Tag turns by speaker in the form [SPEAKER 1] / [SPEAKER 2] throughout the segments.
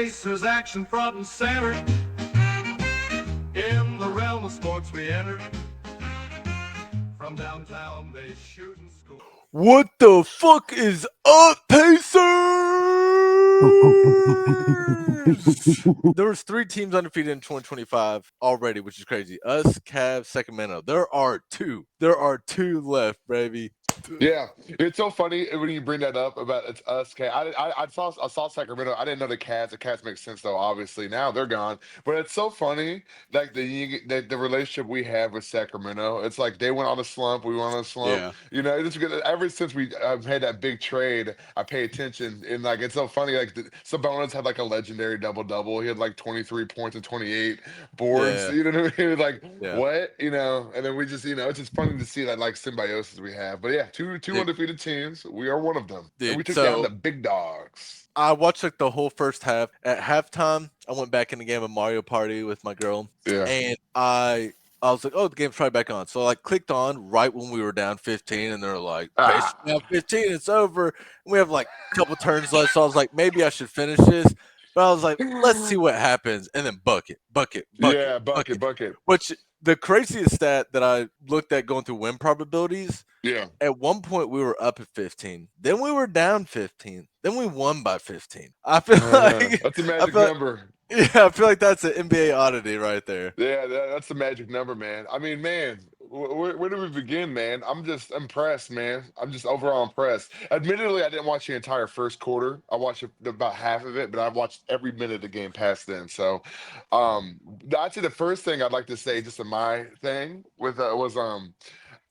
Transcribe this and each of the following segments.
[SPEAKER 1] Pacers action front and center. In the realm of sports we enter. From downtown they shoot and score.
[SPEAKER 2] What the fuck is up, Pacers? There was 3 teams undefeated in 2025 already, which is crazy. Us, Cavs, Sacramento. There are two. There are 2 left, baby.
[SPEAKER 3] Yeah, it's so funny when you bring that up about it's us. I saw Sacramento. I didn't know the Cavs. The Cavs make sense though. Obviously now they're gone, but it's so funny like the relationship we have with Sacramento. It's like they went on a slump. We went on a slump.
[SPEAKER 2] Yeah.
[SPEAKER 3] You know, it's because ever since we have had that big trade, I pay attention and like it's so funny. Like Sabonis had like a legendary double double. He had like 23 points and 28 boards.
[SPEAKER 2] Yeah.
[SPEAKER 3] You know what I mean? Like
[SPEAKER 2] Yeah.
[SPEAKER 3] what? You know, and then we just it's just funny to see that like symbiosis we have. But yeah, two
[SPEAKER 2] Dude,
[SPEAKER 3] undefeated teams. We are one of them, and we
[SPEAKER 2] dude,
[SPEAKER 3] took down
[SPEAKER 2] so
[SPEAKER 3] the big dogs.
[SPEAKER 2] I watched like the whole first half. At halftime, I went back in the game of Mario Party with my girl,
[SPEAKER 3] Yeah.
[SPEAKER 2] and I was like, oh, the game's probably back on. So I like clicked on right when we were down 15, and they're like, Pacers
[SPEAKER 3] Ah.
[SPEAKER 2] down 15, it's over. And we have like a couple turns left. So I was like, maybe I should finish this. But I was like, let's see what happens. And then bucket.
[SPEAKER 3] Yeah, bucket.
[SPEAKER 2] Which the craziest stat that I looked at going through win probabilities,
[SPEAKER 3] Yeah.
[SPEAKER 2] at one point we were up at 15. Then we were down 15. Then we won by 15. I feel like
[SPEAKER 3] That's a
[SPEAKER 2] I
[SPEAKER 3] magic
[SPEAKER 2] feel like,
[SPEAKER 3] number.
[SPEAKER 2] yeah, I feel like that's an NBA oddity right there.
[SPEAKER 3] Yeah, that's the magic number, man. I mean, man, where do we begin, man? I'm just impressed, man. I'm just overall impressed. Admittedly, I didn't watch the entire first quarter. I watched about half of it, but I've watched every minute of the game past then. So, I'd say the first thing I'd like to say, just in my thing with was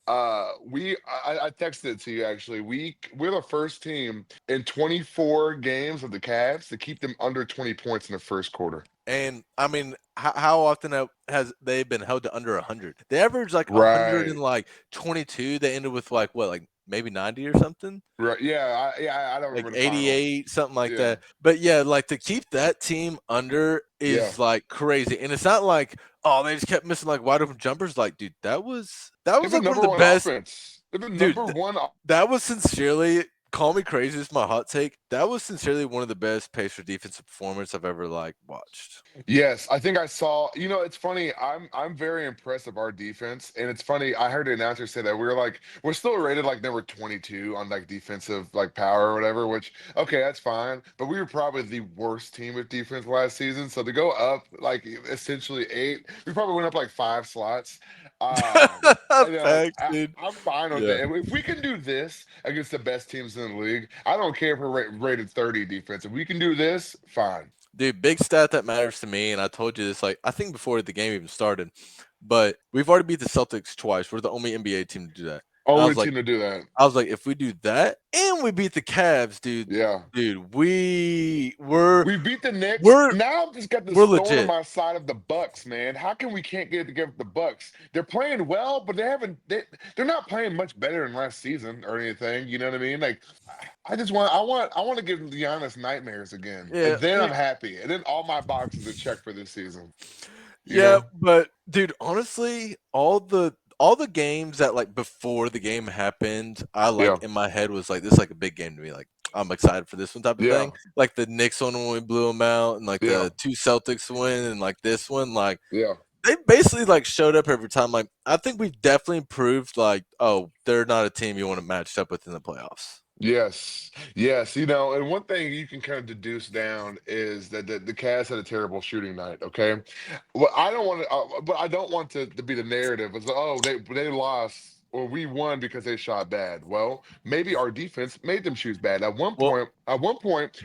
[SPEAKER 3] I texted it to you actually. We're the first team in 24 games of the Cavs to keep them under 20 points in the first quarter.
[SPEAKER 2] And I mean, how often has they been held to under 100? They average like 100 and
[SPEAKER 3] Right.
[SPEAKER 2] like 22. They ended with like what, like maybe 90 or something,
[SPEAKER 3] Right. Yeah. I don't
[SPEAKER 2] like
[SPEAKER 3] remember the final.
[SPEAKER 2] 88, something like
[SPEAKER 3] Yeah.
[SPEAKER 2] that. But yeah, like to keep that team under
[SPEAKER 3] Yeah.
[SPEAKER 2] is like crazy. And it's not like, oh, they just kept missing like wide open jumpers. Like, dude, that was
[SPEAKER 3] They've been
[SPEAKER 2] like one
[SPEAKER 3] number
[SPEAKER 2] of the
[SPEAKER 3] one
[SPEAKER 2] best.
[SPEAKER 3] offense. They've been
[SPEAKER 2] Dude,
[SPEAKER 3] number one.
[SPEAKER 2] that was sincerely, call me crazy, it's my hot take. That was sincerely one of the best Pacer defensive performance I've ever like watched.
[SPEAKER 3] Yes, I think I saw. It's funny. I'm very impressed of our defense, and it's funny. I heard the announcer say that we're still rated like number 22 on like defensive like power or whatever. Which okay, that's fine. But we were probably the worst team with defense last season. So to go up like essentially 8, we probably went up like 5 slots.
[SPEAKER 2] Facts, dude.
[SPEAKER 3] I'm fine with
[SPEAKER 2] Yeah.
[SPEAKER 3] it. If we can do this against the best teams in the league, I don't care if we're rated 30 defense. If we can do this, fine.
[SPEAKER 2] Dude, big stat that matters to me, and I told you this like I think before the game even started, but we've already beat the Celtics twice. We're the only NBA team to do that. And
[SPEAKER 3] Only team to do that.
[SPEAKER 2] I was like, if we do that and we beat the Cavs,
[SPEAKER 3] Yeah.
[SPEAKER 2] dude, we're
[SPEAKER 3] We beat the Knicks.
[SPEAKER 2] we're
[SPEAKER 3] Now I've just got this
[SPEAKER 2] we're
[SPEAKER 3] thorn on
[SPEAKER 2] legit.
[SPEAKER 3] my side of the Bucks, man. How can we can't get together with the Bucks? They're playing well, but they're not playing much better than last season or anything. You know what I mean? Like I want to give Giannis nightmares again.
[SPEAKER 2] Yeah,
[SPEAKER 3] And then I'm happy. And then all my boxes are checked for this season. You
[SPEAKER 2] yeah,
[SPEAKER 3] know?
[SPEAKER 2] but dude, honestly, all the games that like before the game happened, I
[SPEAKER 3] Yeah.
[SPEAKER 2] like in my head was like this is like a big game to me. Like I'm excited for this one type of
[SPEAKER 3] Yeah.
[SPEAKER 2] thing. Like the Knicks one when we blew them out, and like
[SPEAKER 3] Yeah.
[SPEAKER 2] the 2 Celtics win, and like this one, like
[SPEAKER 3] Yeah.
[SPEAKER 2] they basically like showed up every time. Like I think we've definitely proved like, oh, they're not a team you want to match up with in the playoffs.
[SPEAKER 3] Yes, yes. And one thing you can kind of deduce down is that the Cavs had a terrible shooting night. Okay, well, I don't want to, but I don't want to be the narrative. It's like, oh, they lost or we won because they shot bad. Well, maybe our defense made them shoot bad.
[SPEAKER 2] Well,
[SPEAKER 3] At one point,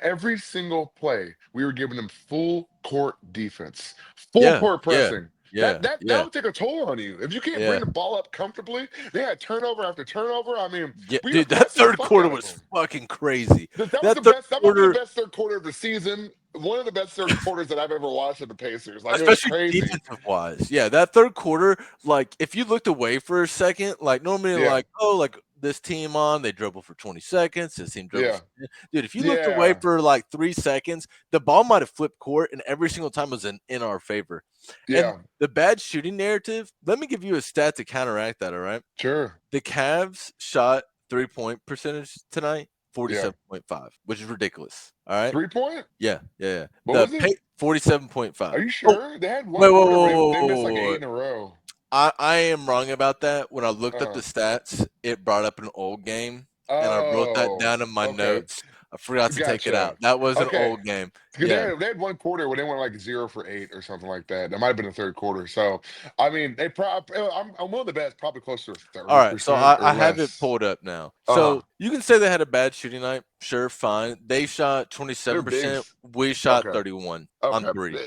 [SPEAKER 3] every single play we were giving them full court defense, full
[SPEAKER 2] yeah,
[SPEAKER 3] court
[SPEAKER 2] yeah,
[SPEAKER 3] pressing.
[SPEAKER 2] yeah,
[SPEAKER 3] That
[SPEAKER 2] yeah,
[SPEAKER 3] would take a toll on you if you can't bring
[SPEAKER 2] yeah.
[SPEAKER 3] the ball up comfortably. They had turnover after turnover. I mean,
[SPEAKER 2] Yeah,
[SPEAKER 3] we were
[SPEAKER 2] dude, that
[SPEAKER 3] pressing the
[SPEAKER 2] third
[SPEAKER 3] fuck
[SPEAKER 2] quarter
[SPEAKER 3] out of
[SPEAKER 2] was
[SPEAKER 3] them.
[SPEAKER 2] fucking crazy.
[SPEAKER 3] That was
[SPEAKER 2] That
[SPEAKER 3] the
[SPEAKER 2] third
[SPEAKER 3] best. That might be the
[SPEAKER 2] quarter,
[SPEAKER 3] best third quarter of the season. One of the best third quarters that I've ever watched at the Pacers. Like it was
[SPEAKER 2] especially
[SPEAKER 3] crazy.
[SPEAKER 2] defensive wise. Yeah, that third quarter, like if you looked away for a second, like normally
[SPEAKER 3] Yeah,
[SPEAKER 2] like, oh, like this team on, they dribble for 20 seconds, this team dribbles.
[SPEAKER 3] yeah,
[SPEAKER 2] Dude, if you looked away
[SPEAKER 3] yeah,
[SPEAKER 2] for like 3 seconds, the ball might have flipped court and every single time was in our favor. And
[SPEAKER 3] yeah.
[SPEAKER 2] the bad shooting narrative, let me give you a stat to counteract that, all right?
[SPEAKER 3] Sure.
[SPEAKER 2] The Cavs shot 3-point percentage tonight,
[SPEAKER 3] Yeah.
[SPEAKER 2] 47.5, which is ridiculous. All right.
[SPEAKER 3] 3-point?
[SPEAKER 2] Yeah. Yeah.
[SPEAKER 3] What was it?
[SPEAKER 2] 47.5.
[SPEAKER 3] Are you
[SPEAKER 2] Oh,
[SPEAKER 3] sure? They had one
[SPEAKER 2] wait, wait,
[SPEAKER 3] quarter
[SPEAKER 2] wait,
[SPEAKER 3] where
[SPEAKER 2] wait,
[SPEAKER 3] they missed like
[SPEAKER 2] wait,
[SPEAKER 3] 8
[SPEAKER 2] wait.
[SPEAKER 3] in a row.
[SPEAKER 2] I am wrong about that. When I looked up the
[SPEAKER 3] Uh,
[SPEAKER 2] stats, it brought up an old game, and I wrote that
[SPEAKER 3] oh,
[SPEAKER 2] down in my
[SPEAKER 3] okay.
[SPEAKER 2] notes. I forgot to take it
[SPEAKER 3] Gotcha.
[SPEAKER 2] out. That was an
[SPEAKER 3] Okay.
[SPEAKER 2] old game.
[SPEAKER 3] 'Cause
[SPEAKER 2] Yeah.
[SPEAKER 3] they had one quarter where they went like 0 for 8 or something like that. That might have been the third quarter. So, I mean, they probably, I'm willing to bet it's probably close to
[SPEAKER 2] All right. So
[SPEAKER 3] 30% or
[SPEAKER 2] I have it
[SPEAKER 3] less.
[SPEAKER 2] pulled up now.
[SPEAKER 3] Uh-huh.
[SPEAKER 2] So you can say they had a bad shooting night. Sure, fine. They shot
[SPEAKER 3] They're
[SPEAKER 2] 27%.
[SPEAKER 3] bigs.
[SPEAKER 2] We shot
[SPEAKER 3] Okay.
[SPEAKER 2] 31 on
[SPEAKER 3] Okay.
[SPEAKER 2] three.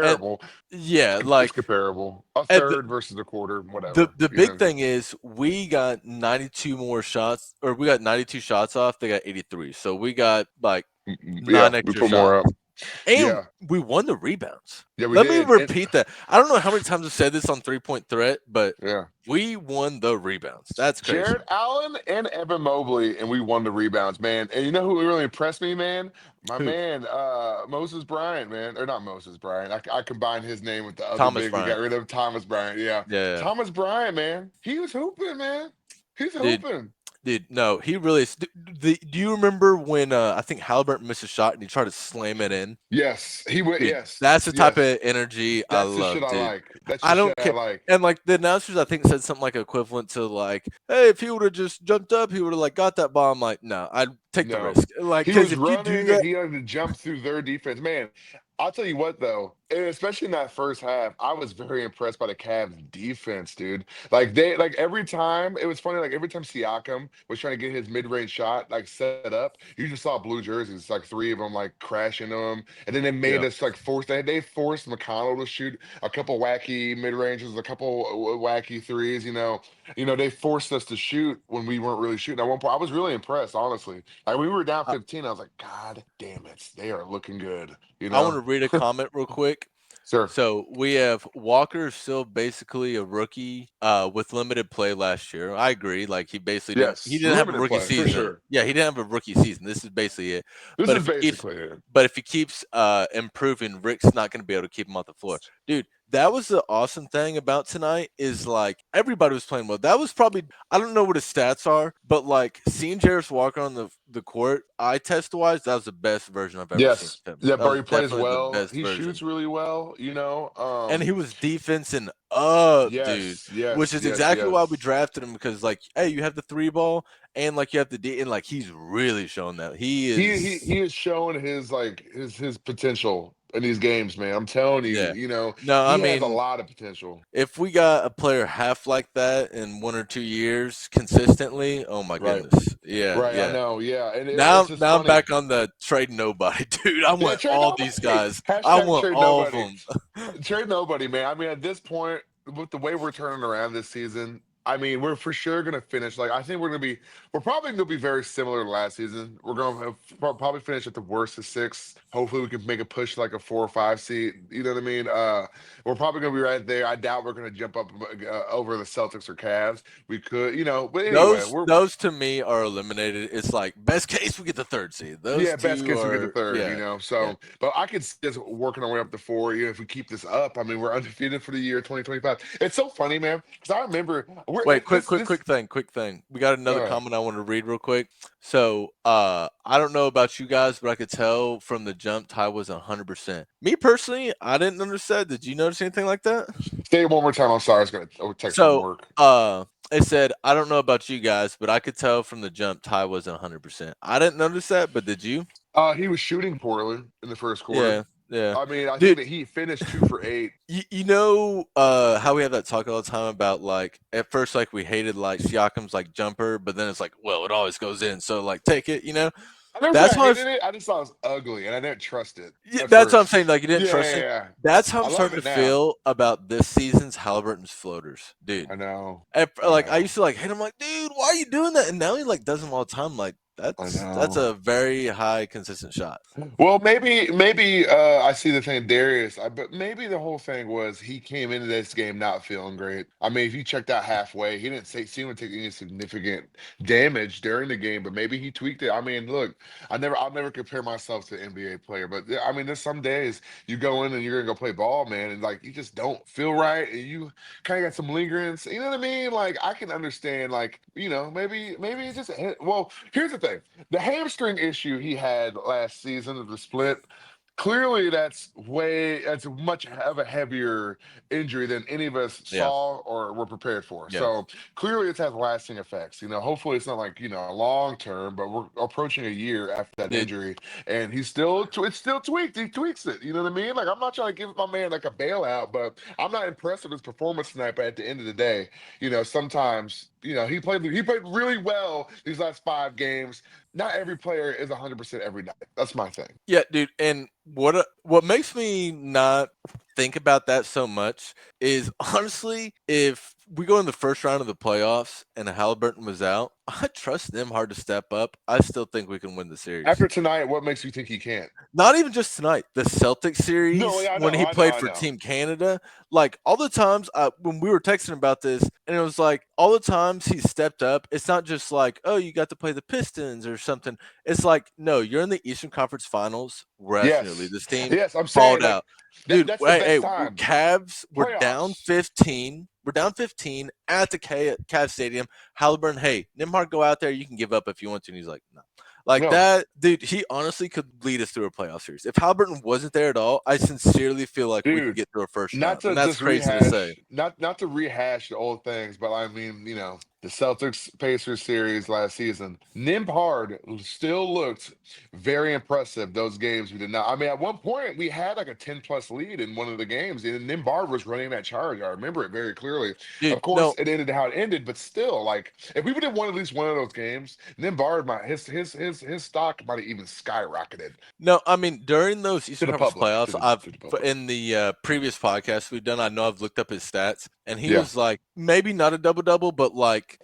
[SPEAKER 2] And
[SPEAKER 3] Comparable.
[SPEAKER 2] yeah,
[SPEAKER 3] It's
[SPEAKER 2] like
[SPEAKER 3] comparable. A
[SPEAKER 2] at
[SPEAKER 3] third versus a quarter,
[SPEAKER 2] the
[SPEAKER 3] whatever.
[SPEAKER 2] the
[SPEAKER 3] You
[SPEAKER 2] big
[SPEAKER 3] know.
[SPEAKER 2] thing is we got 92 more shots, or we got 92 shots off. They got 83. So we got like
[SPEAKER 3] Yeah,
[SPEAKER 2] 9
[SPEAKER 3] we
[SPEAKER 2] extra
[SPEAKER 3] put more
[SPEAKER 2] shots.
[SPEAKER 3] up.
[SPEAKER 2] And
[SPEAKER 3] Yeah.
[SPEAKER 2] we won the rebounds.
[SPEAKER 3] Yeah, we
[SPEAKER 2] Let me
[SPEAKER 3] did. And
[SPEAKER 2] repeat that. I don't know how many times I've said this on 3-point threat, but
[SPEAKER 3] yeah.
[SPEAKER 2] we won the rebounds. That's crazy.
[SPEAKER 3] Jared Allen and Evan Mobley, and we won the rebounds, man. And you know who really impressed me, man? My
[SPEAKER 2] Who?
[SPEAKER 3] man, Moses Bryant, man. Or not Moses Bryant. I combined his name with the other
[SPEAKER 2] Thomas
[SPEAKER 3] big we got
[SPEAKER 2] Bryant.
[SPEAKER 3] rid of, Thomas Bryant. Yeah.
[SPEAKER 2] Yeah.
[SPEAKER 3] Thomas Bryant, man. He was hooping, man. He's
[SPEAKER 2] Dude,
[SPEAKER 3] hooping.
[SPEAKER 2] dude, no, he really is. Do you remember when I think Haliburton missed a shot and he tried to slam it in?
[SPEAKER 3] Yes. He went,
[SPEAKER 2] Dude,
[SPEAKER 3] yes.
[SPEAKER 2] that's the type
[SPEAKER 3] Yes.
[SPEAKER 2] of energy I
[SPEAKER 3] That's the shit
[SPEAKER 2] love,
[SPEAKER 3] I
[SPEAKER 2] dude.
[SPEAKER 3] like. That's
[SPEAKER 2] I
[SPEAKER 3] the shit
[SPEAKER 2] don't
[SPEAKER 3] I
[SPEAKER 2] care.
[SPEAKER 3] like.
[SPEAKER 2] And like the announcers, I think said something like equivalent to like, "Hey, if he would have just jumped up, he would have like got that ball." I'm like, no, I'd take the
[SPEAKER 3] No.
[SPEAKER 2] risk. Like,
[SPEAKER 3] He
[SPEAKER 2] because
[SPEAKER 3] was
[SPEAKER 2] if you do
[SPEAKER 3] running and
[SPEAKER 2] that,
[SPEAKER 3] he had to jump through their defense. Man, I'll tell you what though, and especially in that first half, I was very impressed by the Cavs defense, dude. Like every time, it was funny, like every time Siakam was trying to get his mid-range shot like set up, you just saw blue jerseys, like three of them like crash into him. And then they made
[SPEAKER 2] yeah,
[SPEAKER 3] us like force they forced McConnell to shoot a couple wacky mid-ranges, a couple wacky threes, you know. They forced us to shoot when we weren't really shooting. At one point, I was really impressed, honestly. Like we were down
[SPEAKER 2] I,
[SPEAKER 3] 15. I was like, God damn it, they are looking good. You
[SPEAKER 2] I want
[SPEAKER 3] know,
[SPEAKER 2] to read a comment real quick.
[SPEAKER 3] sir.
[SPEAKER 2] So we have Walker still basically a rookie with limited play last year. I agree. Like he
[SPEAKER 3] Yes,
[SPEAKER 2] didn't have a
[SPEAKER 3] limited
[SPEAKER 2] rookie
[SPEAKER 3] play for
[SPEAKER 2] season.
[SPEAKER 3] sure.
[SPEAKER 2] Yeah, he didn't have a rookie season. This is basically it.
[SPEAKER 3] This
[SPEAKER 2] But
[SPEAKER 3] is
[SPEAKER 2] if he keeps
[SPEAKER 3] basically it.
[SPEAKER 2] but if he keeps improving, Rick's not going to be able to keep him off the floor. Dude, that was the awesome thing about tonight is like everybody was playing well. That was probably I don't know what his stats are, but like seeing Jarris Walker on the court, eye test wise, that was the best version I've ever seen
[SPEAKER 3] Yes,
[SPEAKER 2] of him.
[SPEAKER 3] yeah,
[SPEAKER 2] That
[SPEAKER 3] bro.
[SPEAKER 2] was
[SPEAKER 3] He plays
[SPEAKER 2] definitely the
[SPEAKER 3] well.
[SPEAKER 2] best
[SPEAKER 3] He shoots
[SPEAKER 2] version.
[SPEAKER 3] really well.
[SPEAKER 2] And he was defensing up, dude,
[SPEAKER 3] Yes,
[SPEAKER 2] which
[SPEAKER 3] yes,
[SPEAKER 2] is
[SPEAKER 3] yes,
[SPEAKER 2] exactly why we
[SPEAKER 3] yes.
[SPEAKER 2] drafted him because, like, hey, you have the three ball and like you have the D, and like he's really shown that he
[SPEAKER 3] He
[SPEAKER 2] is,
[SPEAKER 3] is showing his like his potential in these games, man. I'm telling you,
[SPEAKER 2] yeah. No, I
[SPEAKER 3] he has a
[SPEAKER 2] mean,
[SPEAKER 3] lot of potential.
[SPEAKER 2] if we got a player half like that in 1 or 2 years consistently, oh my
[SPEAKER 3] Right,
[SPEAKER 2] goodness, yeah,
[SPEAKER 3] right. I
[SPEAKER 2] yeah.
[SPEAKER 3] know. Yeah, and
[SPEAKER 2] Now,
[SPEAKER 3] it's just
[SPEAKER 2] now I'm
[SPEAKER 3] funny.
[SPEAKER 2] back on the trade nobody, dude. I
[SPEAKER 3] Yeah,
[SPEAKER 2] want
[SPEAKER 3] trade
[SPEAKER 2] all these
[SPEAKER 3] nobody.
[SPEAKER 2] guys. I
[SPEAKER 3] Hashtag
[SPEAKER 2] want
[SPEAKER 3] trade
[SPEAKER 2] all of
[SPEAKER 3] nobody.
[SPEAKER 2] them.
[SPEAKER 3] Trade nobody, man. I mean, at this point, with the way we're turning around this season, I mean, we're for sure gonna finish. Like, I think we're probably gonna be very similar to last season. We're gonna probably finish at the worst of six. Hopefully, we can make a push like a 4 or 5 seed. You know what I mean? We're probably gonna be right there. I doubt we're gonna jump up over the Celtics or Cavs. We could, but anyway, we're
[SPEAKER 2] Those to me are eliminated. It's like best case we get the third seed. Those
[SPEAKER 3] yeah, best
[SPEAKER 2] two
[SPEAKER 3] case we get the
[SPEAKER 2] are
[SPEAKER 3] third,
[SPEAKER 2] yeah, yeah.
[SPEAKER 3] So, but I could see us working our way up to four. If we keep this up, I mean, we're undefeated for the year 2025. It's so funny, man, because I remember
[SPEAKER 2] Wait,
[SPEAKER 3] this.
[SPEAKER 2] quick thing. We got another
[SPEAKER 3] Uh,
[SPEAKER 2] comment I want to read real quick. So, I don't know about you guys, but I could tell from the jump Ty was 100%. Me personally, I didn't notice that. Did you notice anything like that?
[SPEAKER 3] Say it one more time. I'm sorry. I was gonna text from
[SPEAKER 2] So,
[SPEAKER 3] work.
[SPEAKER 2] it said, I don't know about you guys, but I could tell from the jump Ty was 100%. I didn't notice that, but did you?
[SPEAKER 3] He was shooting poorly in the first quarter.
[SPEAKER 2] Yeah, yeah.
[SPEAKER 3] I mean, I think
[SPEAKER 2] Dude,
[SPEAKER 3] that he finished 2 for 8.
[SPEAKER 2] you know how we have that talk all the time about like at first like we hated like Siakam's like jumper, but then it's like, well, it always goes in, so like take it,
[SPEAKER 3] I never said
[SPEAKER 2] That's
[SPEAKER 3] I
[SPEAKER 2] how
[SPEAKER 3] hated it. I just thought it was ugly, and I didn't trust it
[SPEAKER 2] yeah,
[SPEAKER 3] at
[SPEAKER 2] that's what I'm saying.
[SPEAKER 3] first.
[SPEAKER 2] Like you didn't
[SPEAKER 3] Yeah,
[SPEAKER 2] trust
[SPEAKER 3] yeah,
[SPEAKER 2] it.
[SPEAKER 3] yeah.
[SPEAKER 2] That's how
[SPEAKER 3] I
[SPEAKER 2] I'm
[SPEAKER 3] love
[SPEAKER 2] starting
[SPEAKER 3] it
[SPEAKER 2] to
[SPEAKER 3] now.
[SPEAKER 2] feel about this season's Halliburton's floaters, dude.
[SPEAKER 3] I know. I
[SPEAKER 2] Like I
[SPEAKER 3] know.
[SPEAKER 2] used to like hate him, like dude, why are you doing that? And now he like does them all the time. Like
[SPEAKER 3] I
[SPEAKER 2] that's
[SPEAKER 3] know.
[SPEAKER 2] a very high consistent shot.
[SPEAKER 3] Well, maybe I see the thing, Darius. But maybe the whole thing was he came into this game not feeling great. I mean, if you checked out halfway, he didn't seem to take any significant damage during the game, but maybe he tweaked it. I mean, look, I'll never compare myself to an NBA player, but I mean, there's some days you go in and you're gonna go play ball, man, and like you just don't feel right, and you kind of got some lingering. You know what I mean? Like I can understand, like maybe it just. Well, here's the thing. thing. The hamstring issue he had last season of the split. Clearly, that's much of a heavier injury than any of us
[SPEAKER 2] Yeah.
[SPEAKER 3] saw or were prepared for.
[SPEAKER 2] Yeah.
[SPEAKER 3] So clearly, it's had lasting effects. Hopefully, it's not like long term, but we're approaching a year after that
[SPEAKER 2] Dude,
[SPEAKER 3] injury, and it's still tweaked. He tweaks it. You know what I mean? Like, I'm not trying to give my man like a bailout, but I'm not impressed with his performance tonight. But at the end of the day, sometimes he played really well these last 5 games. Not every player is 100% every night. That's my thing.
[SPEAKER 2] yeah, dude. And what makes me not think about that so much is honestly, if we go in the first round of the playoffs and Halliburton was out, I trust them hard to step up. I still think we can win the series.
[SPEAKER 3] After tonight, what makes you think he can't?
[SPEAKER 2] Not even just tonight. The Celtics series
[SPEAKER 3] No, yeah, I
[SPEAKER 2] when
[SPEAKER 3] know,
[SPEAKER 2] he
[SPEAKER 3] I know,
[SPEAKER 2] played
[SPEAKER 3] I
[SPEAKER 2] for
[SPEAKER 3] know.
[SPEAKER 2] Team Canada, like all the times when we were texting about this, and it was like all the times he stepped up. It's not just like, oh, you got to play the Pistons or something. It's like, no, you're in the Eastern Conference Finals. We're asking you to lead
[SPEAKER 3] Yes,
[SPEAKER 2] this team.
[SPEAKER 3] yes, I'm
[SPEAKER 2] Balled
[SPEAKER 3] saying like
[SPEAKER 2] out, dude.
[SPEAKER 3] that's the
[SPEAKER 2] Hey,
[SPEAKER 3] best time.
[SPEAKER 2] Cavs. We're down
[SPEAKER 3] Playoffs.
[SPEAKER 2] 15. We're down 15 at the Cavs Stadium. Halliburton, hey, Nimhard, go out there. You can give up if you want to. And he's like, no. Like
[SPEAKER 3] No,
[SPEAKER 2] that, dude, he honestly could lead us through a playoff series. If Halliburton wasn't there at all, I sincerely feel like we could
[SPEAKER 3] dude.
[SPEAKER 2] get through a first
[SPEAKER 3] Not
[SPEAKER 2] round.
[SPEAKER 3] to
[SPEAKER 2] And that's
[SPEAKER 3] just
[SPEAKER 2] crazy to say.
[SPEAKER 3] rehash, not to rehash the old things, but I mean, the Celtics Pacers series last season, Nembhard still looked very impressive. Those games we did not. I mean, at one point we had like a 10+ lead in one of the games, and Nembhard was running that charge. I remember it very clearly.
[SPEAKER 2] Dude,
[SPEAKER 3] Of course,
[SPEAKER 2] no,
[SPEAKER 3] it ended how it ended, but still, like if we would have won at least one of those games, Nembhard might his stock might have even skyrocketed
[SPEAKER 2] no, I mean, during those
[SPEAKER 3] to
[SPEAKER 2] Eastern
[SPEAKER 3] the
[SPEAKER 2] Conference
[SPEAKER 3] public.
[SPEAKER 2] playoffs,
[SPEAKER 3] To the public.
[SPEAKER 2] in the previous podcast we've done, I know I've looked up his stats, and he
[SPEAKER 3] Yeah,
[SPEAKER 2] was like, maybe not a double double, but like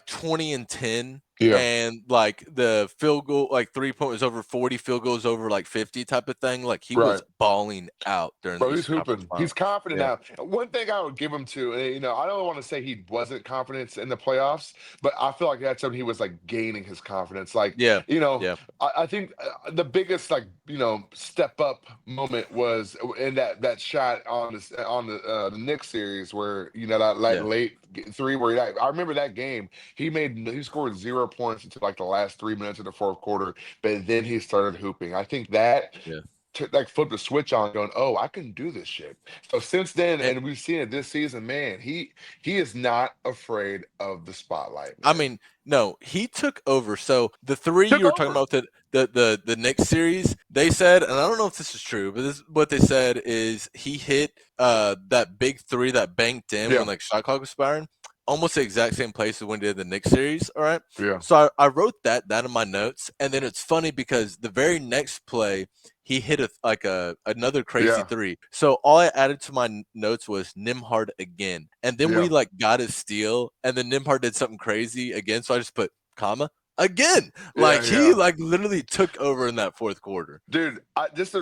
[SPEAKER 2] 20 and 10.
[SPEAKER 3] yeah.
[SPEAKER 2] And like the field goal, like 3-point was over 40, field goals over like 50 type of thing. Like he
[SPEAKER 3] Right.
[SPEAKER 2] was balling out during the
[SPEAKER 3] Bro, he's
[SPEAKER 2] Eastern Conference
[SPEAKER 3] hooping. He's
[SPEAKER 2] finals.
[SPEAKER 3] confident
[SPEAKER 2] Yeah.
[SPEAKER 3] now. One thing I would give him to, I don't want to say he wasn't confident in the playoffs, but I feel like that's when he was like gaining his confidence. Like,
[SPEAKER 2] Yeah. Yeah.
[SPEAKER 3] I think the biggest like step up moment was in that shot on the Knicks series where that like
[SPEAKER 2] Yeah.
[SPEAKER 3] late three where I remember that game he scored 0 points until like the last 3 minutes of the fourth quarter, but then he started hooping. I think that
[SPEAKER 2] Yeah.
[SPEAKER 3] to like flip the switch on going, oh, I can do this shit. So since then,
[SPEAKER 2] And
[SPEAKER 3] and we've seen it this season, man, he is not afraid of the spotlight,
[SPEAKER 2] I
[SPEAKER 3] man.
[SPEAKER 2] mean, no, he took over. So the three
[SPEAKER 3] Took
[SPEAKER 2] you were talking
[SPEAKER 3] over.
[SPEAKER 2] about the Knicks series, they said, and I don't know if this is true, but this what they said is he hit that big three that banked in
[SPEAKER 3] Yeah,
[SPEAKER 2] when like shot clock was expiring, almost the exact same place as when he did the Knicks series. All right.
[SPEAKER 3] yeah,
[SPEAKER 2] So I wrote that in my notes, and then it's funny because the very next play he hit another crazy
[SPEAKER 3] yeah,
[SPEAKER 2] three. So all I added to my notes was Nimhard again, and then we
[SPEAKER 3] yeah,
[SPEAKER 2] like got his steal, and then Nimhard did something crazy again. So I just put comma again.
[SPEAKER 3] yeah,
[SPEAKER 2] Like he
[SPEAKER 3] yeah.
[SPEAKER 2] like literally took over in that fourth quarter.
[SPEAKER 3] Dude, just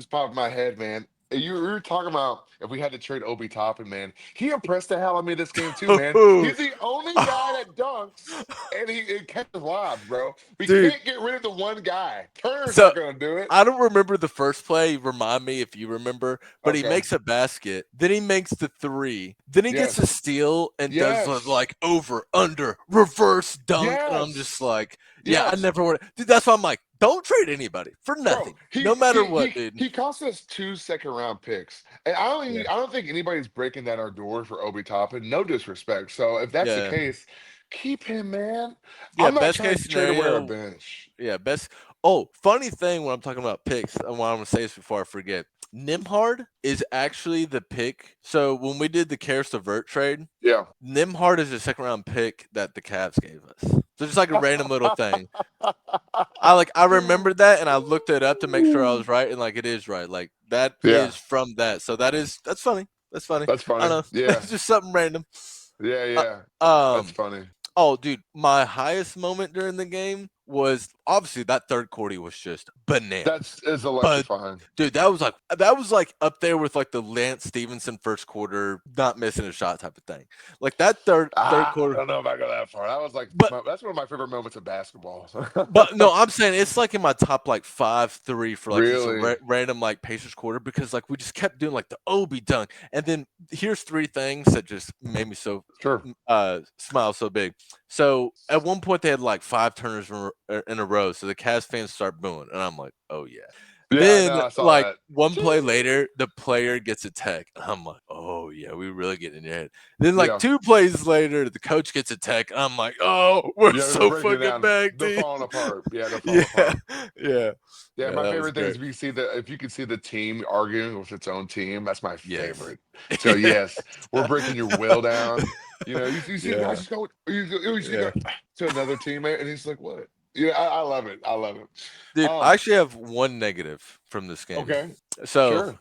[SPEAKER 3] popped in my head, man. You were talking about if we had to trade Obi Toppin, man. He impressed the hell out of me this game too, man. He's the only guy that dunks and he catches lobs, bro. We
[SPEAKER 2] Dude,
[SPEAKER 3] can't get rid of the one guy. Turner's
[SPEAKER 2] so
[SPEAKER 3] not gonna do it.
[SPEAKER 2] I don't remember the first play. Remind me if you remember. But he
[SPEAKER 3] Okay.
[SPEAKER 2] makes a basket. Then he makes the three. Then he gets a
[SPEAKER 3] Yes.
[SPEAKER 2] steal and does
[SPEAKER 3] Yes.
[SPEAKER 2] like over, under, reverse dunk. And I'm just
[SPEAKER 3] Yes.
[SPEAKER 2] like, yeah, I
[SPEAKER 3] Yes.
[SPEAKER 2] never would. Dude, that's why I'm like, don't trade anybody for
[SPEAKER 3] Bro,
[SPEAKER 2] nothing,
[SPEAKER 3] he
[SPEAKER 2] no matter
[SPEAKER 3] he
[SPEAKER 2] what,
[SPEAKER 3] he
[SPEAKER 2] dude.
[SPEAKER 3] he cost us 2 second-round picks, and
[SPEAKER 2] Yeah,
[SPEAKER 3] I don't think anybody's breaking down our door for Obi Toppin. No disrespect. So if that's the
[SPEAKER 2] yeah,
[SPEAKER 3] case, keep him, man.
[SPEAKER 2] yeah.
[SPEAKER 3] I'm not
[SPEAKER 2] Best
[SPEAKER 3] trying
[SPEAKER 2] case
[SPEAKER 3] to trade away our
[SPEAKER 2] scenario,
[SPEAKER 3] bench.
[SPEAKER 2] yeah, best. Oh, funny thing when I'm talking about picks, and what I'm gonna say this before I forget. Nimhard is actually the pick. So when we did the Karis LeVert trade,
[SPEAKER 3] Yeah.
[SPEAKER 2] Nimhard is a second round pick that the Cavs gave us. So just like a random little thing. I remembered that and I looked it up to make sure I was right, and like it is right. Like that
[SPEAKER 3] Yeah,
[SPEAKER 2] is from that. So that's funny. That's funny.
[SPEAKER 3] that's
[SPEAKER 2] I
[SPEAKER 3] funny.
[SPEAKER 2] don't know.
[SPEAKER 3] Yeah,
[SPEAKER 2] It's just something random.
[SPEAKER 3] yeah,
[SPEAKER 2] Uh,
[SPEAKER 3] yeah. That's
[SPEAKER 2] um
[SPEAKER 3] funny.
[SPEAKER 2] Oh, dude, my highest moment during the game was obviously that third quarter was just bananas.
[SPEAKER 3] That's is
[SPEAKER 2] But
[SPEAKER 3] electrifying.
[SPEAKER 2] dude, that was like up there with like the Lance Stevenson first quarter not missing a shot type of thing. Like that third
[SPEAKER 3] I
[SPEAKER 2] quarter.
[SPEAKER 3] don't know if I go that far. That was like
[SPEAKER 2] But
[SPEAKER 3] that's one of my favorite moments of basketball.
[SPEAKER 2] no, I'm saying it's like in my top like 5-3 for like just a
[SPEAKER 3] Really?
[SPEAKER 2] random like Pacers quarter because like we just kept doing like the Obi dunk, and then here's three things that just made me so
[SPEAKER 3] Sure.
[SPEAKER 2] smile so big. So at one point they had like 5 turnovers in a row. So the Cavs fans start booing, and I'm like, oh yeah.
[SPEAKER 3] Yeah, I know.
[SPEAKER 2] Then
[SPEAKER 3] I saw
[SPEAKER 2] like
[SPEAKER 3] that.
[SPEAKER 2] one play later, the player gets a tech. And I'm like, oh yeah, we really get in your head. Then like
[SPEAKER 3] Yeah.
[SPEAKER 2] 2 plays later, the coach gets a tech. I'm like, oh, we're
[SPEAKER 3] Yeah, they're
[SPEAKER 2] so
[SPEAKER 3] breaking it
[SPEAKER 2] fucking
[SPEAKER 3] down.
[SPEAKER 2] back,
[SPEAKER 3] They're
[SPEAKER 2] dude.
[SPEAKER 3] falling apart. Yeah, they're falling
[SPEAKER 2] Yeah,
[SPEAKER 3] apart.
[SPEAKER 2] yeah,
[SPEAKER 3] Yeah,
[SPEAKER 2] yeah.
[SPEAKER 3] my
[SPEAKER 2] That was
[SPEAKER 3] favorite thing is
[SPEAKER 2] great.
[SPEAKER 3] if you can see the team arguing with its own team. That's my
[SPEAKER 2] Yes.
[SPEAKER 3] favorite. So yes, we're breaking your will down. You see the guys
[SPEAKER 2] Yeah,
[SPEAKER 3] just going, you see the
[SPEAKER 2] yeah.
[SPEAKER 3] guy to another teammate, and he's like, "What?" Yeah, I love it. I love it.
[SPEAKER 2] Dude, I
[SPEAKER 3] Um,
[SPEAKER 2] actually have one negative from this game.
[SPEAKER 3] okay,
[SPEAKER 2] So,
[SPEAKER 3] sure.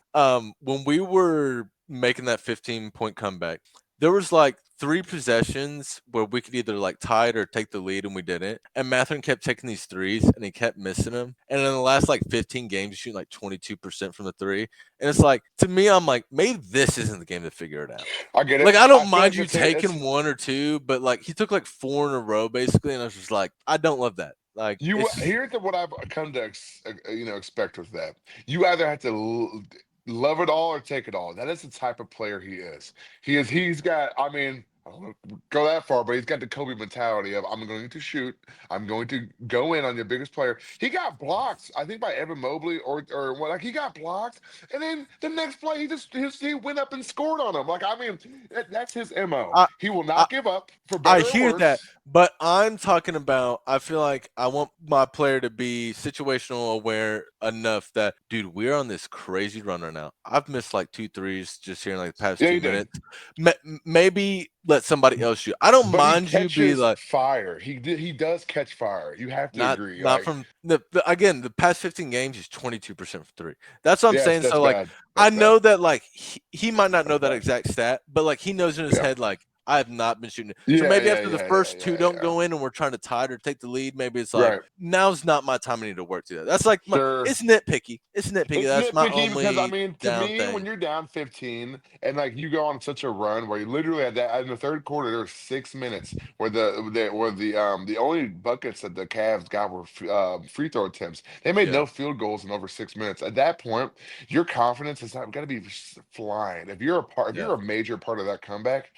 [SPEAKER 2] when we were making that 15-point comeback, there was like 3 possessions where we could either like tie it or take the lead, and we didn't. And Matherin kept taking these threes, and he kept missing them. And in the last like 15 games, he's shooting like 22% from the three. And it's like to me, I'm like, maybe this isn't the game to figure it out.
[SPEAKER 3] I get
[SPEAKER 2] Like
[SPEAKER 3] it.
[SPEAKER 2] I
[SPEAKER 3] I
[SPEAKER 2] don't
[SPEAKER 3] feel
[SPEAKER 2] mind
[SPEAKER 3] like
[SPEAKER 2] you
[SPEAKER 3] it's
[SPEAKER 2] taking 1 or 2, but like he took like 4 in a row basically, and I was just like, I don't love that. Like
[SPEAKER 3] you.
[SPEAKER 2] it's just
[SPEAKER 3] Here's what I've come to expect with that. You either have to love it all or take it all. That is the type of player he is. He is. He's got. I mean, I don't wanna go that far, but he's got the Kobe mentality of I'm going to shoot. I'm going to go in on your biggest player. He got blocked, I think, by Evan Mobley or what? Like he got blocked, and then the next play he went up and scored on him. Like I mean, that's his mo.
[SPEAKER 2] I,
[SPEAKER 3] He will
[SPEAKER 2] I
[SPEAKER 3] not give up for
[SPEAKER 2] I
[SPEAKER 3] better or
[SPEAKER 2] hear that,
[SPEAKER 3] worse.
[SPEAKER 2] but I'm talking about. I feel like I want my player to be situational aware enough that, dude, we're on this crazy run right now. I've missed like 2 threes just here in like the past
[SPEAKER 3] Yeah,
[SPEAKER 2] two
[SPEAKER 3] he did.
[SPEAKER 2] minutes. Maybe let somebody else shoot. I don't
[SPEAKER 3] But he
[SPEAKER 2] mind you be
[SPEAKER 3] catches
[SPEAKER 2] like,
[SPEAKER 3] fire. He does catch fire. You have to agree.
[SPEAKER 2] not
[SPEAKER 3] Like,
[SPEAKER 2] from again the past 15 games is 22% for three. That's what I'm
[SPEAKER 3] yes,
[SPEAKER 2] saying.
[SPEAKER 3] that's
[SPEAKER 2] So like
[SPEAKER 3] bad.
[SPEAKER 2] I
[SPEAKER 3] That's bad.
[SPEAKER 2] know that like he might not know
[SPEAKER 3] That's
[SPEAKER 2] that
[SPEAKER 3] bad.
[SPEAKER 2] exact stat, but like he knows in his
[SPEAKER 3] Yeah.
[SPEAKER 2] head like I have not been shooting it. So
[SPEAKER 3] Yeah,
[SPEAKER 2] maybe
[SPEAKER 3] yeah,
[SPEAKER 2] after the
[SPEAKER 3] yeah, yeah,
[SPEAKER 2] first two
[SPEAKER 3] yeah,
[SPEAKER 2] don't
[SPEAKER 3] yeah.
[SPEAKER 2] go in and we're trying to tie it or take the lead, maybe it's like
[SPEAKER 3] Right.
[SPEAKER 2] now's not my time. I need to work through that. That's like
[SPEAKER 3] Sure.
[SPEAKER 2] it's nitpicky. It's nitpicky.
[SPEAKER 3] It's
[SPEAKER 2] That's my
[SPEAKER 3] nitpicky because I
[SPEAKER 2] only
[SPEAKER 3] mean, to
[SPEAKER 2] down
[SPEAKER 3] me, when
[SPEAKER 2] thing.
[SPEAKER 3] you're down 15 and like you go on such a run where you literally had that in the third quarter, there were 6 minutes where the only buckets that the Cavs got were free throw attempts. They made
[SPEAKER 2] Yeah.
[SPEAKER 3] no field goals in over 6 minutes. At that point, your confidence is not got to be flying. If
[SPEAKER 2] Yeah.
[SPEAKER 3] you're a major part of that comeback,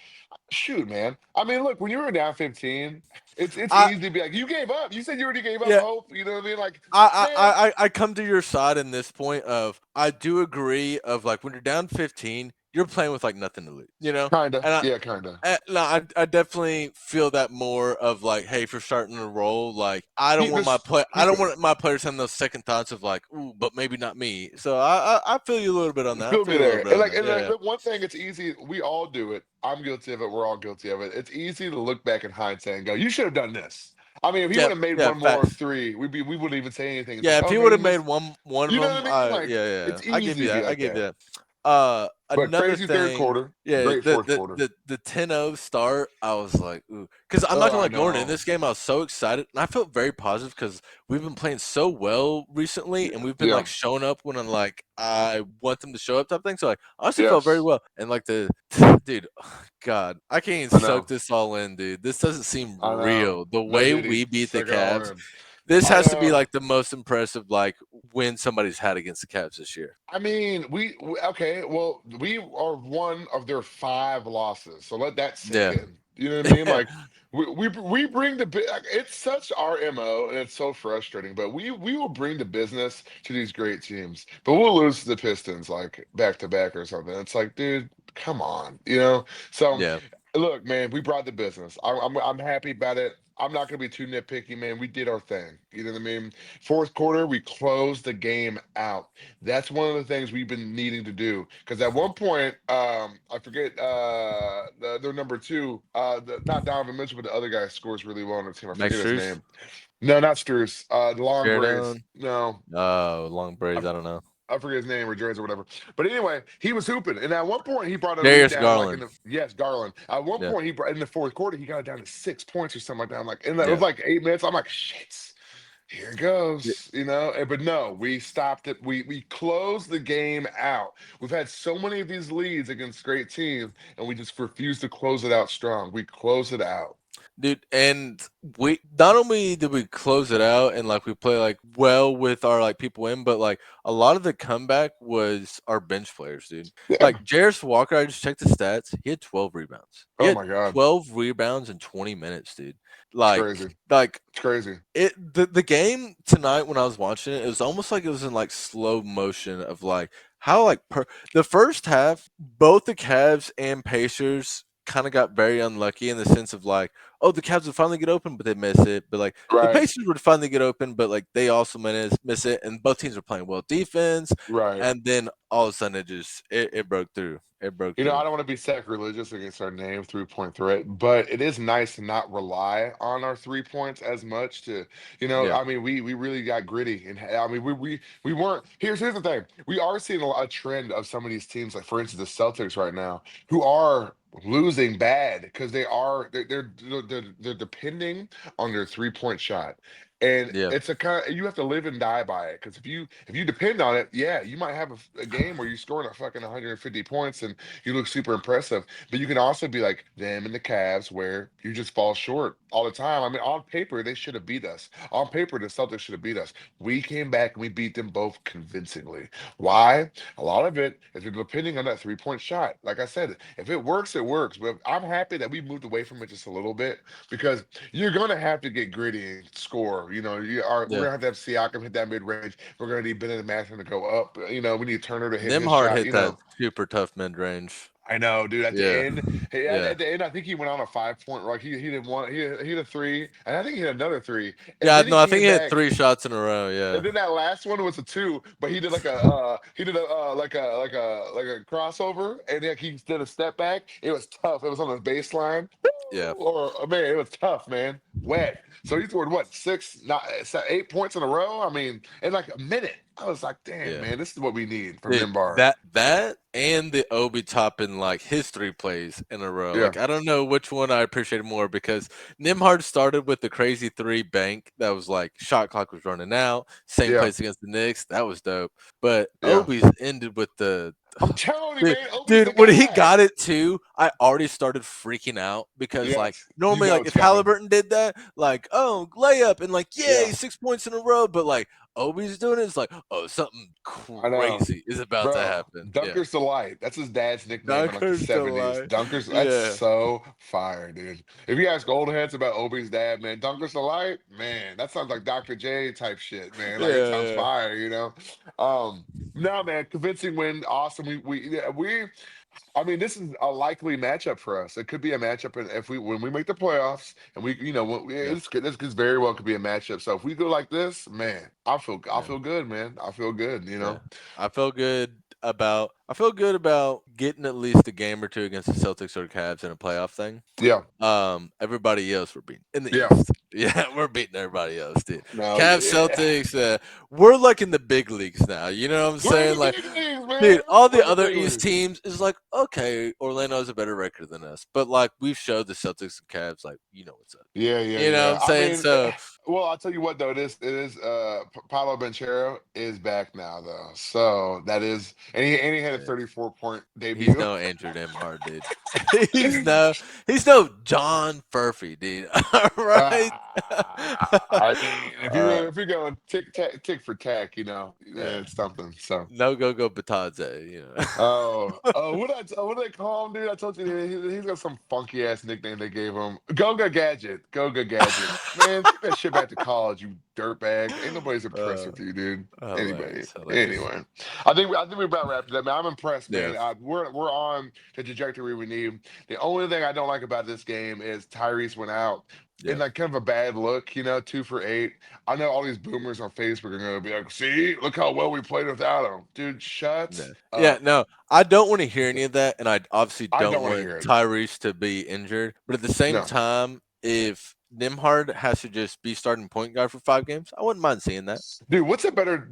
[SPEAKER 3] shoot, man. I mean, look, when you were down 15, it's
[SPEAKER 2] I
[SPEAKER 3] easy to be like, you gave up. You said you already gave up
[SPEAKER 2] yeah.
[SPEAKER 3] hope. You know what I mean? Like,
[SPEAKER 2] I, I
[SPEAKER 3] man,
[SPEAKER 2] I come to your side in this point of I do agree of like when you're down 15, you're playing with like nothing to lose, you know?
[SPEAKER 3] kinda.
[SPEAKER 2] And
[SPEAKER 3] Yeah, kinda.
[SPEAKER 2] no, I definitely feel that more of like, hey, if you're starting to roll, like
[SPEAKER 3] Keep this
[SPEAKER 2] I
[SPEAKER 3] keep
[SPEAKER 2] don't want my players having those second thoughts of like, ooh, but maybe not me. So I feel you a little bit on that. I
[SPEAKER 3] feel
[SPEAKER 2] feel
[SPEAKER 3] me
[SPEAKER 2] you a little
[SPEAKER 3] there.
[SPEAKER 2] bit on that.
[SPEAKER 3] And
[SPEAKER 2] Yeah,
[SPEAKER 3] like
[SPEAKER 2] yeah,
[SPEAKER 3] the one thing, it's easy. We all do it. I'm guilty of it. We're all guilty of it. It's easy to look back in hindsight and go, "You should have done this." I mean, if he
[SPEAKER 2] yeah,
[SPEAKER 3] would have made
[SPEAKER 2] yeah.
[SPEAKER 3] one more
[SPEAKER 2] Facts.
[SPEAKER 3] three, we wouldn't even say anything. It's
[SPEAKER 2] Yeah,
[SPEAKER 3] like,
[SPEAKER 2] if he
[SPEAKER 3] okay,
[SPEAKER 2] would
[SPEAKER 3] you
[SPEAKER 2] have made
[SPEAKER 3] missed.
[SPEAKER 2] one of
[SPEAKER 3] You know
[SPEAKER 2] them,
[SPEAKER 3] what I mean? Like,
[SPEAKER 2] yeah, yeah,
[SPEAKER 3] it's
[SPEAKER 2] I give
[SPEAKER 3] easy
[SPEAKER 2] you
[SPEAKER 3] to be
[SPEAKER 2] that. I
[SPEAKER 3] like
[SPEAKER 2] give you
[SPEAKER 3] that.
[SPEAKER 2] that.
[SPEAKER 3] But
[SPEAKER 2] Another
[SPEAKER 3] crazy third
[SPEAKER 2] thing,
[SPEAKER 3] quarter,
[SPEAKER 2] yeah,
[SPEAKER 3] great fourth quarter.
[SPEAKER 2] the 10-0 start, I was like, ooh, because I'm not
[SPEAKER 3] Oh,
[SPEAKER 2] gonna
[SPEAKER 3] I
[SPEAKER 2] like going in
[SPEAKER 3] know.
[SPEAKER 2] this game, I was so excited, and I felt very positive because we've been playing so well recently, and
[SPEAKER 3] Yeah,
[SPEAKER 2] we've been
[SPEAKER 3] yeah,
[SPEAKER 2] like showing up when I'm like I want them to show up type thing. So like, I honestly felt very
[SPEAKER 3] yes,
[SPEAKER 2] well, and like the dude, God, I can't even
[SPEAKER 3] I
[SPEAKER 2] soak
[SPEAKER 3] know,
[SPEAKER 2] this all in, dude. This doesn't seem
[SPEAKER 3] I know.
[SPEAKER 2] real. The
[SPEAKER 3] No,
[SPEAKER 2] way
[SPEAKER 3] Diddy,
[SPEAKER 2] we beat the
[SPEAKER 3] suck it all
[SPEAKER 2] Cavs,
[SPEAKER 3] in.
[SPEAKER 2] this
[SPEAKER 3] I
[SPEAKER 2] has to be
[SPEAKER 3] know.
[SPEAKER 2] like the most impressive like win somebody's had against the Cavs this year.
[SPEAKER 3] I mean, okay. Well, we are one of their five losses, so let that sink
[SPEAKER 2] Yeah.
[SPEAKER 3] in. You know what I mean? Like we bring like, it's such our mo, and it's so frustrating. But we will bring the business to these great teams, but we'll lose to the Pistons like back to back or something. It's like, dude, come on, you know. So
[SPEAKER 2] Yeah.
[SPEAKER 3] look, man, we brought the business. I'm happy about it. I'm not gonna be too nitpicky, man. We did our thing. You know what I mean? Fourth quarter, we closed the game out. That's one of the things we've been needing to do. Because at one point, I forget their number two, not Donovan Mitchell, but the other guy scores really well on the team. I
[SPEAKER 2] Max
[SPEAKER 3] forget his
[SPEAKER 2] Strus?
[SPEAKER 3] name. No, not Struess. The long
[SPEAKER 2] Jared
[SPEAKER 3] braids.
[SPEAKER 2] Allen?
[SPEAKER 3] No,
[SPEAKER 2] Oh, long
[SPEAKER 3] I,
[SPEAKER 2] braids, I don't know.
[SPEAKER 3] I forget his name or dreads or whatever. But anyway, he was hooping, and at one point he brought a lead
[SPEAKER 2] Darius
[SPEAKER 3] down like in
[SPEAKER 2] Garland.
[SPEAKER 3] the yes Garland. At one
[SPEAKER 2] Yeah.
[SPEAKER 3] point he brought in the fourth quarter he got it down to 6 points or something like that. I'm like, and that was
[SPEAKER 2] Yeah.
[SPEAKER 3] like 8 minutes. I'm like, shit. Here it
[SPEAKER 2] Y
[SPEAKER 3] goes, you know. But no, we stopped it. We closed the game out. We've had so many of these leads against great teams, and we just refuse to close it out strong. We close it out.
[SPEAKER 2] dude. And we not only did we close it out and like we play like well with our like people in, but like a lot of the comeback was our bench players, dude.
[SPEAKER 3] Yeah.
[SPEAKER 2] Like Jarris Walker, I just checked the stats. He had 12 rebounds. He
[SPEAKER 3] Oh
[SPEAKER 2] had
[SPEAKER 3] my God.
[SPEAKER 2] 12 rebounds in 20 minutes, dude.
[SPEAKER 3] It's
[SPEAKER 2] Like,
[SPEAKER 3] crazy.
[SPEAKER 2] like
[SPEAKER 3] It's crazy.
[SPEAKER 2] the game tonight when I was watching it, it was almost like it was in like slow motion of like how like the first half, both the Cavs and Pacers kind of got very unlucky in the sense of like, oh, the Cavs would finally get open, but they miss it. But like the
[SPEAKER 3] Right.
[SPEAKER 2] Pacers would finally get open, but like they also miss it, and both teams were playing well defense.
[SPEAKER 3] Right.
[SPEAKER 2] And then all of a sudden, it broke through. It broke
[SPEAKER 3] You know,
[SPEAKER 2] through.
[SPEAKER 3] I don't want to be sacrilegious against our name 3-point threat, but it is nice to not rely on our 3 points as much to,
[SPEAKER 2] Yeah,
[SPEAKER 3] I mean, we really got gritty and I mean, we weren't here's the thing. We are seeing a trend of some of these teams, like for instance, the Celtics right now, who are losing bad because they're depending on their 3-point shot. And
[SPEAKER 2] yeah,
[SPEAKER 3] it's a kind of you have to live and die by it because if you depend on it, yeah, you might have a game where you're scoring a fucking 150 points and you look super impressive. But you can also be like them and the Cavs where you just fall short all the time. I mean, on paper, they should have beat us. On paper, the Celtics should have beat us. We came back and we beat them both convincingly. Why? A lot of it is we're depending on that 3-point shot. Like I said, if it works, it works. But I'm happy that we moved away from it just a little bit because you're gonna have to get gritty and score. We're
[SPEAKER 2] yeah.
[SPEAKER 3] gonna have to have Siakam hit that mid range. We're gonna need Bennett and Mathurin to go up. We need Turner to hit his
[SPEAKER 2] Nimhard
[SPEAKER 3] shot.
[SPEAKER 2] hit that super tough mid range.
[SPEAKER 3] I know, dude. At the
[SPEAKER 2] Yeah,
[SPEAKER 3] end,
[SPEAKER 2] yeah.
[SPEAKER 3] at the end, I think he went on a 5 point. Like he did one, he hit a three, and I think he hit another three, and
[SPEAKER 2] Yeah,
[SPEAKER 3] then he
[SPEAKER 2] no, I think
[SPEAKER 3] came
[SPEAKER 2] he hit
[SPEAKER 3] back.
[SPEAKER 2] 3 shots in a row, yeah.
[SPEAKER 3] And then that last one was a two, but he did like a crossover, and like he did a step back. It was tough. It was on the baseline.
[SPEAKER 2] Yeah,
[SPEAKER 3] Or man, it was tough, man. Wet. So he scored what 8 points in a row. I mean, in like a minute. I was like, damn,
[SPEAKER 2] yeah.
[SPEAKER 3] man, this is what we need from
[SPEAKER 2] Dude,
[SPEAKER 3] Nimbar.
[SPEAKER 2] that and the Obi topping, like, his 3 plays in a row,
[SPEAKER 3] Yeah,
[SPEAKER 2] like, I don't know which one I appreciated more because Nimhard started with the crazy 3 bank that was, like, shot clock was running out, same
[SPEAKER 3] yeah,
[SPEAKER 2] place against the Knicks, that was dope, but
[SPEAKER 3] yeah.
[SPEAKER 2] Obi's ended with the
[SPEAKER 3] I'm telling you,
[SPEAKER 2] dude,
[SPEAKER 3] man, Obi's
[SPEAKER 2] dude,
[SPEAKER 3] the
[SPEAKER 2] when he
[SPEAKER 3] guy.
[SPEAKER 2] got it too, I already started freaking out because like
[SPEAKER 3] Yes, you
[SPEAKER 2] normally
[SPEAKER 3] know
[SPEAKER 2] like
[SPEAKER 3] it's
[SPEAKER 2] if
[SPEAKER 3] coming.
[SPEAKER 2] Halliburton did that, like oh layup and like yay
[SPEAKER 3] Yeah,
[SPEAKER 2] 6 points in a row, but like Obi's doing it, it's like oh something
[SPEAKER 3] I know.
[SPEAKER 2] crazy is about to
[SPEAKER 3] Bro,
[SPEAKER 2] happen. Yeah,
[SPEAKER 3] Dunker's Delight. That's his dad's nickname in like the
[SPEAKER 2] Dunker's
[SPEAKER 3] 70s.
[SPEAKER 2] delight.
[SPEAKER 3] Dunker's, that's
[SPEAKER 2] Yeah,
[SPEAKER 3] so fire, dude. If you ask old heads about Obi's dad, man, Dunker's Delight, man, that sounds like Dr. J type shit, man. Like it sounds
[SPEAKER 2] yeah,
[SPEAKER 3] fire. Um, no, man, convincing win, awesome. I mean, this is a likely matchup for us. It could be a matchup, and if we when we make the playoffs, and
[SPEAKER 2] yeah,
[SPEAKER 3] this could very well could be a matchup. So if we go like this, man, I
[SPEAKER 2] yeah.
[SPEAKER 3] feel good, man. I feel good.
[SPEAKER 2] Yeah. I feel good about getting at least a game or two against the Celtics or Cavs in a playoff thing.
[SPEAKER 3] Yeah,
[SPEAKER 2] Everybody else we're beating in the
[SPEAKER 3] yeah.
[SPEAKER 2] East. Yeah, we're beating everybody else, dude.
[SPEAKER 3] No,
[SPEAKER 2] Cavs,
[SPEAKER 3] yeah.
[SPEAKER 2] Celtics, we're like in the big leagues now. You know what I'm
[SPEAKER 3] We're in
[SPEAKER 2] saying?
[SPEAKER 3] the
[SPEAKER 2] Like,
[SPEAKER 3] big leagues, man.
[SPEAKER 2] dude, all
[SPEAKER 3] We're
[SPEAKER 2] the
[SPEAKER 3] in the
[SPEAKER 2] other
[SPEAKER 3] big
[SPEAKER 2] East
[SPEAKER 3] leagues.
[SPEAKER 2] teams is like, okay, Orlando has a better record than us, but like we've showed the Celtics and Cavs, like you know what's up.
[SPEAKER 3] Yeah, yeah,
[SPEAKER 2] You know what
[SPEAKER 3] yeah.
[SPEAKER 2] I'm
[SPEAKER 3] I
[SPEAKER 2] saying?
[SPEAKER 3] mean,
[SPEAKER 2] So
[SPEAKER 3] well, I'll tell you what though, it is Paolo Banchero is back now though. So that is and he had a
[SPEAKER 2] yeah,
[SPEAKER 3] 34-point
[SPEAKER 2] he's
[SPEAKER 3] debut.
[SPEAKER 2] no Andrew Nemhard, dude. he's no he's no John Furphy, dude. All right.
[SPEAKER 3] I mean,
[SPEAKER 2] uh,
[SPEAKER 3] if you're going tick for tack,
[SPEAKER 2] yeah.
[SPEAKER 3] it's something. So
[SPEAKER 2] No go Batadze, you know.
[SPEAKER 3] what do they call him, dude? I told you he's got some funky ass nickname they gave him. Goga Gadget, Goga Gadget. Man, take that shit back to college, you dirtbag. Ain't nobody's impressed
[SPEAKER 2] uh,
[SPEAKER 3] with you, dude. Anyway,
[SPEAKER 2] hilarious, hilarious.
[SPEAKER 3] anyway, I think we about wrapped it up, man. I'm impressed,
[SPEAKER 2] Yeah,
[SPEAKER 3] man. We're on the trajectory we need. The only thing I don't like about this game is Tyrese went out.
[SPEAKER 2] yeah,
[SPEAKER 3] And like kind of a bad look, 2 for 8. I know all these boomers on Facebook are gonna be like, "See, look how well we played without him, dude." Shut
[SPEAKER 2] yeah, yeah.
[SPEAKER 3] up.
[SPEAKER 2] No, I don't want to hear any of that, and I obviously
[SPEAKER 3] I don't
[SPEAKER 2] don't
[SPEAKER 3] want to
[SPEAKER 2] want
[SPEAKER 3] hear it.
[SPEAKER 2] Tyrese to be injured. But at the same
[SPEAKER 3] No,
[SPEAKER 2] time, if Nimhard has to just be starting point guard for 5 games, I wouldn't mind seeing that.
[SPEAKER 3] dude, what's a better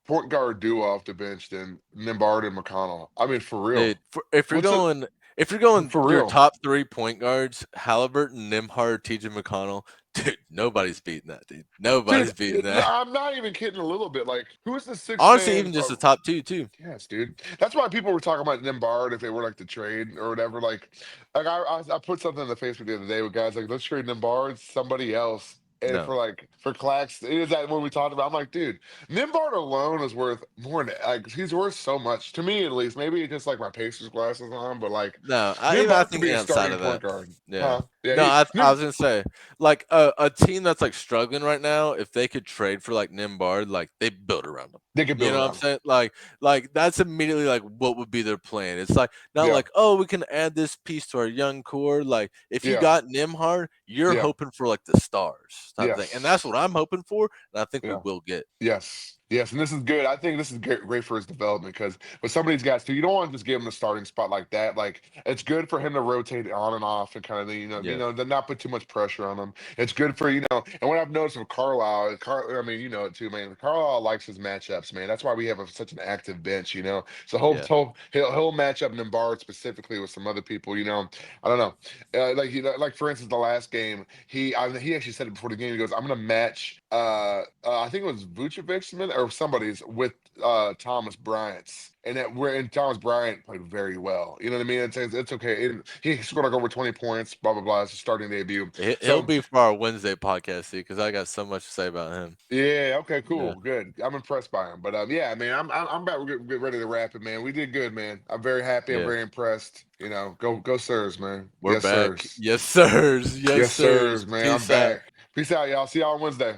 [SPEAKER 3] point guard duo off the bench than Nimbard and McConnell? I mean, for real.
[SPEAKER 2] Dude, if you're
[SPEAKER 3] What's it
[SPEAKER 2] going, if you're going
[SPEAKER 3] for
[SPEAKER 2] your
[SPEAKER 3] real?
[SPEAKER 2] top 3 point guards, Halliburton, Nimhard, TJ McConnell, Dude, nobody's beating that, dude. Nobody's beating that.
[SPEAKER 3] I'm not even kidding a little bit. Like, who is the sixth
[SPEAKER 2] Honestly,
[SPEAKER 3] man?
[SPEAKER 2] even just the top two, too.
[SPEAKER 3] Yes, dude. That's why people were talking about Nimbard if they were like to trade or whatever. Like I put something in the Facebook the other day with guys like, let's trade Nimbard, somebody else. And
[SPEAKER 2] No.
[SPEAKER 3] for Clax, is that when we talked about? I'm like, dude, Nimbard alone is worth more than like he's worth so much to me at least. Maybe it's just like my Pacers glasses on, but like
[SPEAKER 2] No, I
[SPEAKER 3] Nimbard could
[SPEAKER 2] think
[SPEAKER 3] be a
[SPEAKER 2] outside
[SPEAKER 3] starting
[SPEAKER 2] of
[SPEAKER 3] point
[SPEAKER 2] that,
[SPEAKER 3] guard,
[SPEAKER 2] yeah.
[SPEAKER 3] huh? Yeah,
[SPEAKER 2] No,
[SPEAKER 3] he,
[SPEAKER 2] I was gonna say, like a team that's like struggling right now, if they could trade for like Nimbard, like they build around them.
[SPEAKER 3] they could
[SPEAKER 2] You
[SPEAKER 3] build
[SPEAKER 2] know what I'm
[SPEAKER 3] around him.
[SPEAKER 2] saying? Like that's immediately like what would be their plan. It's like not
[SPEAKER 3] Yeah,
[SPEAKER 2] like, oh, we can add this piece to our young core. Like if you
[SPEAKER 3] yeah,
[SPEAKER 2] got Nimhard, you're
[SPEAKER 3] yeah,
[SPEAKER 2] hoping for like the stars type of thing, and that's
[SPEAKER 3] yes,
[SPEAKER 2] what I'm hoping for, and I think we
[SPEAKER 3] yeah.
[SPEAKER 2] will get.
[SPEAKER 3] Yes, yes, and this is good. I think this is great for his development because with some of these guys too, you don't want to just give him a starting spot like that. Like it's good for him to rotate on and off and kind of
[SPEAKER 2] Yeah,
[SPEAKER 3] then not put too much pressure on him. It's good for and what I've noticed with Carlisle, I mean you know it too, man. Carlisle likes his matchups, man. That's why we have such an active bench, you know. So
[SPEAKER 2] yeah,
[SPEAKER 3] he'll match up Nimbard specifically with some other people, you know. I don't know, like for instance, the last game, he actually said it before the game. He goes, "I'm gonna match, I think it was Vucevic or somebody's with Thomas Bryant's, and Thomas Bryant played very well. You know what I mean? It's okay. He scored like over 20 points. Blah blah blah. It's a starting debut.
[SPEAKER 2] he'll
[SPEAKER 3] So
[SPEAKER 2] be for our Wednesday podcast, see, because I got so much to say about him.
[SPEAKER 3] yeah, okay,
[SPEAKER 2] Yeah,
[SPEAKER 3] cool, good. I'm impressed by him. But yeah, man, I'm about to get ready to wrap it, man. We did good, man. I'm very happy. I'm
[SPEAKER 2] yeah.
[SPEAKER 3] very impressed. You know, go sirs, man.
[SPEAKER 2] We're
[SPEAKER 3] Yes,
[SPEAKER 2] back.
[SPEAKER 3] sirs.
[SPEAKER 2] Yes, sirs. Yes,
[SPEAKER 3] Yes,
[SPEAKER 2] sirs.
[SPEAKER 3] sirs, man. I'm
[SPEAKER 2] Peace out.
[SPEAKER 3] back. Peace out, y'all. See y'all on Wednesday.